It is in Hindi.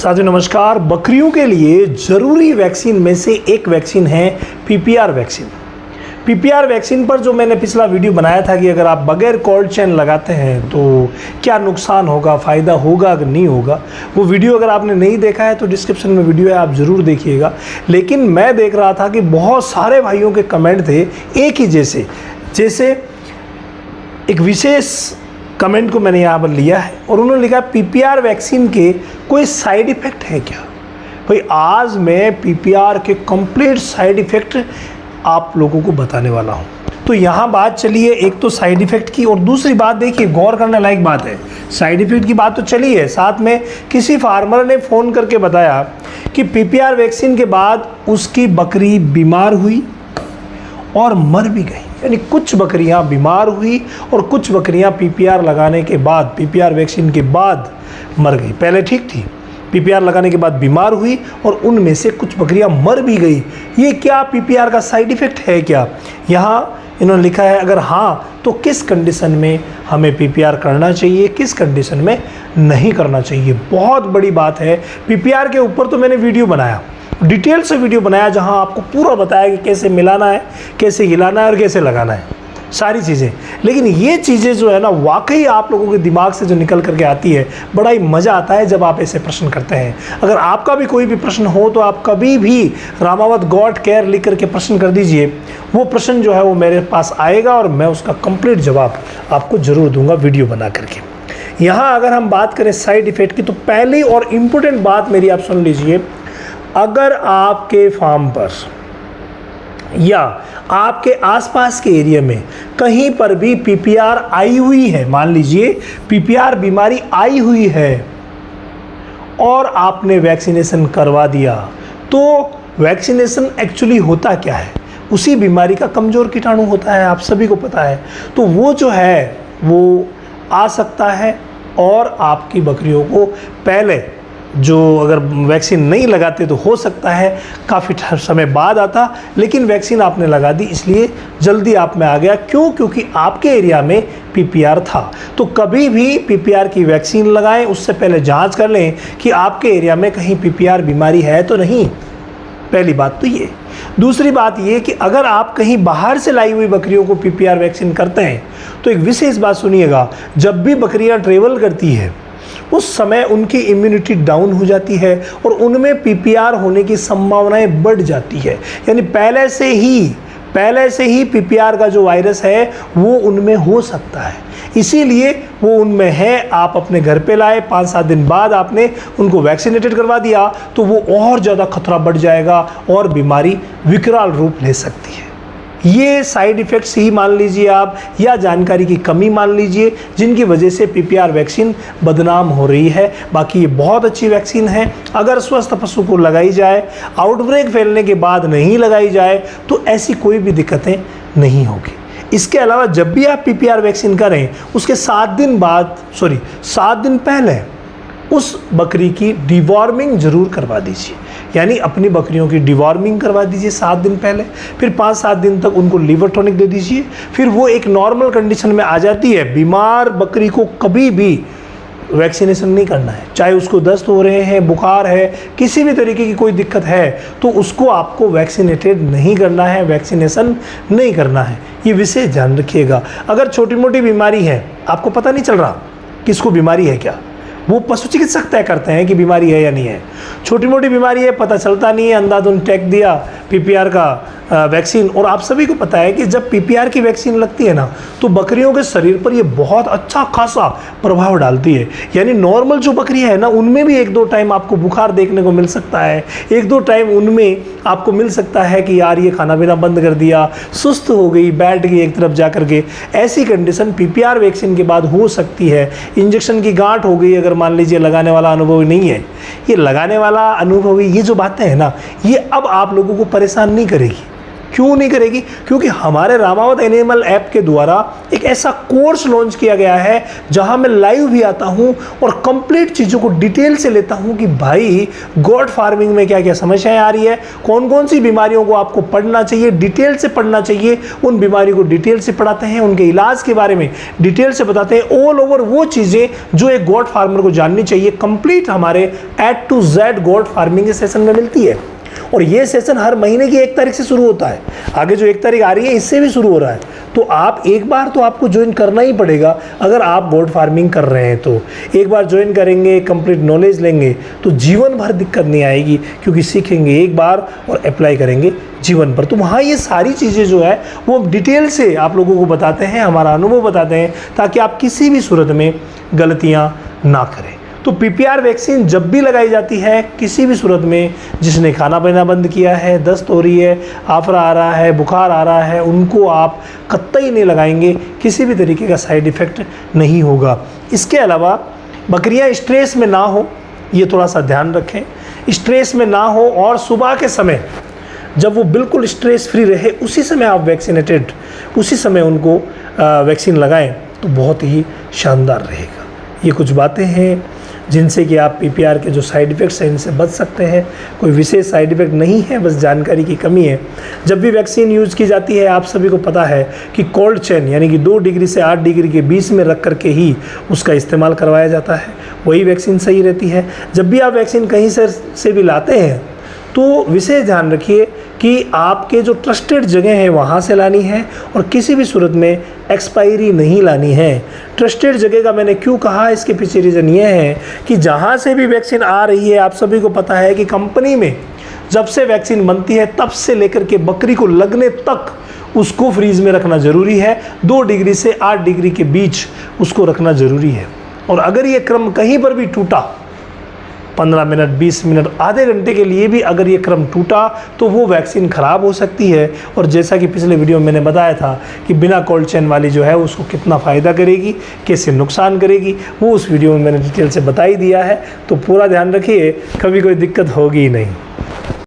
साथियों नमस्कार। बकरियों के लिए ज़रूरी वैक्सीन में से एक वैक्सीन है पीपीआर वैक्सीन। पीपीआर वैक्सीन पर जो मैंने पिछला वीडियो बनाया था कि अगर आप बगैर कोल्ड चेन लगाते हैं तो क्या नुकसान होगा, फ़ायदा होगा कि नहीं होगा, वो वीडियो अगर आपने नहीं देखा है तो डिस्क्रिप्शन में वीडियो है, आप ज़रूर देखिएगा। लेकिन मैं देख रहा था कि बहुत सारे भाइयों के कमेंट थे एक ही जैसे एक विशेष कमेंट को मैंने यहाँ पर लिया है और उन्होंने लिखा पीपीआर वैक्सीन के कोई साइड इफ़ेक्ट है क्या। भाई आज मैं पीपीआर के कंप्लीट साइड इफ़ेक्ट आप लोगों को बताने वाला हूँ। तो यहाँ बात चलिए एक तो साइड इफ़ेक्ट की, और दूसरी बात देखिए गौर करने लायक बात है। साइड इफ़ेक्ट की बात तो चली है, साथ में किसी फार्मर ने फ़ोन करके बताया कि पीपीआर वैक्सीन के बाद उसकी बकरी बीमार हुई और मर भी गई। यानी कुछ बकरियां बीमार हुई और कुछ बकरियां पीपीआर लगाने के बाद, पीपीआर वैक्सीन के बाद मर गई। पहले ठीक थी, पीपीआर लगाने के बाद बीमार हुई और उनमें से कुछ बकरियां मर भी गई। ये क्या पीपीआर का साइड इफ़ेक्ट है क्या? यहाँ इन्होंने लिखा है अगर हाँ तो किस कंडीशन में हमें पीपीआर करना चाहिए, किस कंडीशन में नहीं करना चाहिए। बहुत बड़ी बात है। पीपीआर के ऊपर तो मैंने वीडियो बनाया, डिटेल से वीडियो बनाया, जहां आपको पूरा बताया कि कैसे मिलाना है, कैसे हिलाना है और कैसे लगाना है, सारी चीज़ें। लेकिन ये चीज़ें जो है ना वाकई आप लोगों के दिमाग से जो निकल करके आती है, बड़ा ही मज़ा आता है जब आप ऐसे प्रश्न करते हैं। अगर आपका भी कोई भी प्रश्न हो तो आप कभी भी रामावत गॉड केयर लिख करके प्रश्न कर दीजिए। वो प्रश्न जो है वो मेरे पास आएगा और मैं उसका कंप्लीट जवाब आपको ज़रूर दूंगा वीडियो बना करके। यहाँ अगर हम बात करें साइड इफ़ेक्ट की, तो पहली और इम्पोर्टेंट बात मेरी आप सुन लीजिए। अगर आपके फार्म पर या आपके आसपास के एरिया में कहीं पर भी पीपीआर आई हुई है, मान लीजिए पीपीआर बीमारी आई हुई है और आपने वैक्सीनेशन करवा दिया, तो वैक्सीनेशन एक्चुअली होता क्या है? उसी बीमारी का कमज़ोर कीटाणु होता है, आप सभी को पता है। तो वो जो है वो आ सकता है और आपकी बकरियों को पहले जो अगर वैक्सीन नहीं लगाते तो हो सकता है काफ़ी समय बाद आता, लेकिन वैक्सीन आपने लगा दी इसलिए जल्दी आप में आ गया। क्यों? क्योंकि आपके एरिया में पीपीआर था। तो कभी भी पीपीआर की वैक्सीन लगाएं, उससे पहले जांच कर लें कि आपके एरिया में कहीं पीपीआर बीमारी है तो नहीं। पहली बात तो ये। दूसरी बात ये कि अगर आप कहीं बाहर से लाई हुई बकरियों को पीपीआर वैक्सीन करते हैं तो एक विशेष बात सुनिएगा, जब भी बकरियां ट्रेवल करती है उस समय उनकी इम्यूनिटी डाउन हो जाती है और उनमें पीपीआर होने की संभावनाएं बढ़ जाती है। यानी पहले से ही पीपीआर का जो वायरस है वो उनमें हो सकता है, इसीलिए वो उनमें है। आप अपने घर पे लाए, 5-7 दिन बाद आपने उनको वैक्सीनेटेड करवा दिया तो वो और ज़्यादा खतरा बढ़ जाएगा और बीमारी विकराल रूप ले सकती है। ये साइड इफ़ेक्ट्स ही मान लीजिए आप, या जानकारी की कमी मान लीजिए, जिनकी वजह से पीपीआर वैक्सीन बदनाम हो रही है। बाकी ये बहुत अच्छी वैक्सीन है। अगर स्वस्थ पशु को लगाई जाए, आउटब्रेक फैलने के बाद नहीं लगाई जाए तो ऐसी कोई भी दिक्कतें नहीं होगी। इसके अलावा जब भी आप पीपीआर वैक्सीन करें उसके 7 दिन पहले उस बकरी की डिवॉर्मिंग ज़रूर करवा दीजिए। यानी अपनी बकरियों की डिवॉर्मिंग करवा दीजिए 7 दिन पहले, फिर 5-7 दिन तक उनको लीवर टॉनिक दे दीजिए। फिर वो एक नॉर्मल कंडीशन में आ जाती है। बीमार बकरी को कभी भी वैक्सीनेशन नहीं करना है, चाहे उसको दस्त हो रहे हैं, बुखार है, किसी भी तरीके की कोई दिक्कत है तो उसको आपको वैक्सीनेटेड नहीं करना है, वैक्सीनेशन नहीं करना है। ये विशेष ध्यान रखिएगा। अगर छोटी मोटी बीमारी है, आपको पता नहीं चल रहा किसको बीमारी है क्या, वो पशु चिकित्सक तय करते हैं कि बीमारी है या नहीं है। छोटी मोटी बीमारी है, पता चलता नहीं है, अंधाधुंध टेक दिया पीपीआर का वैक्सीन। और आप सभी को पता है कि जब पीपीआर की वैक्सीन लगती है ना तो बकरियों के शरीर पर ये बहुत अच्छा खासा प्रभाव डालती है। यानी नॉर्मल जो बकरी है ना उनमें भी 1-2 टाइम आपको बुखार देखने को मिल सकता है, 1-2 टाइम उनमें आपको मिल सकता है कि यार ये खाना पीना बंद कर दिया, सुस्त हो गई, बैठ गई एक तरफ जा करके। ऐसी कंडीशन पीपीआर वैक्सीन के बाद हो सकती है। इंजेक्शन की गांठ हो गई, अगर मान लीजिए लगाने वाला अनुभवी नहीं है, ये लगाने वाला अनुभवी, ये जो बातें हैं ना ये अब आप लोगों को परेशान नहीं करेगी। क्यों नहीं करेगी? क्योंकि हमारे रामावत एनिमल ऐप के द्वारा एक ऐसा कोर्स लॉन्च किया गया है जहां मैं लाइव भी आता हूं और कंप्लीट चीज़ों को डिटेल से लेता हूं कि भाई गोट फार्मिंग में क्या क्या समस्याएं आ रही है, कौन कौन सी बीमारियों को आपको पढ़ना चाहिए, डिटेल से पढ़ना चाहिए। उन बीमारियों को डिटेल से पढ़ाते हैं, उनके इलाज के बारे में डिटेल से बताते हैं। ऑल ओवर वो चीज़ें जो एक गोट फार्मर को जाननी चाहिए कंप्लीट हमारे A to Z goat farming के सेशन में मिलती है। और ये सेशन हर महीने की 1 तारीख से शुरू होता है। आगे जो 1 तारीख आ रही है इससे भी शुरू हो रहा है। तो आप एक बार तो आपको ज्वाइन करना ही पड़ेगा। अगर आप गोट फार्मिंग कर रहे हैं तो एक बार ज्वाइन करेंगे, कंप्लीट नॉलेज लेंगे तो जीवन भर दिक्कत नहीं आएगी, क्योंकि सीखेंगे एक बार और अप्लाई करेंगे जीवन पर। तो वहाँ ये सारी चीज़ें जो है वो डिटेल से आप लोगों को बताते हैं, हमारा अनुभव बताते हैं, ताकि आप किसी भी सूरत में गलतियाँ ना करें। तो PPR वैक्सीन जब भी लगाई जाती है किसी भी सूरत में, जिसने खाना पीना बंद किया है, दस्त हो रही है, आफरा आ रहा है, बुखार आ रहा है, उनको आप कतई नहीं लगाएंगे, किसी भी तरीके का साइड इफ़ेक्ट नहीं होगा। इसके अलावा बकरियां स्ट्रेस में ना हो, ये थोड़ा सा ध्यान रखें, स्ट्रेस में ना हो, और सुबह के समय जब वो बिल्कुल स्ट्रेस फ्री रहे उसी समय आप वैक्सीनेटेड, उसी समय उनको वैक्सीन लगाएं तो बहुत ही शानदार रहेगा। ये कुछ बातें हैं जिनसे कि आप PPR के जो साइड इफ़ेक्ट्स हैं इनसे बच सकते हैं। कोई विशेष साइड इफ़ेक्ट नहीं है, बस जानकारी की कमी है। जब भी वैक्सीन यूज़ की जाती है आप सभी को पता है कि कोल्ड चेन यानी कि 2 डिग्री से 8 डिग्री के बीच में रख करके ही उसका इस्तेमाल करवाया जाता है, वही वैक्सीन सही रहती है। जब भी आप वैक्सीन कहीं से भी लाते हैं तो विशेष ध्यान रखिए कि आपके जो ट्रस्टेड जगह है वहाँ से लानी है, और किसी भी सूरत में एक्सपायरी नहीं लानी है। ट्रस्टेड जगह का मैंने क्यों कहा, इसके पीछे रीज़न ये है कि जहाँ से भी वैक्सीन आ रही है आप सभी को पता है कि कंपनी में जब से वैक्सीन बनती है तब से लेकर के बकरी को लगने तक उसको फ्रीज में रखना ज़रूरी है। 2 डिग्री से 8 डिग्री के बीच उसको रखना ज़रूरी है। और अगर ये क्रम कहीं पर भी टूटा, 15 मिनट, 20 मिनट, आधे घंटे के लिए भी अगर ये क्रम टूटा तो वो वैक्सीन ख़राब हो सकती है। और जैसा कि पिछले वीडियो में मैंने बताया था कि बिना कोल्ड चेन वाली जो है उसको कितना फ़ायदा करेगी, कैसे नुकसान करेगी, वो उस वीडियो में मैंने डिटेल से बता ही दिया है। तो पूरा ध्यान रखिए, कभी कोई दिक्कत होगी ही नहीं।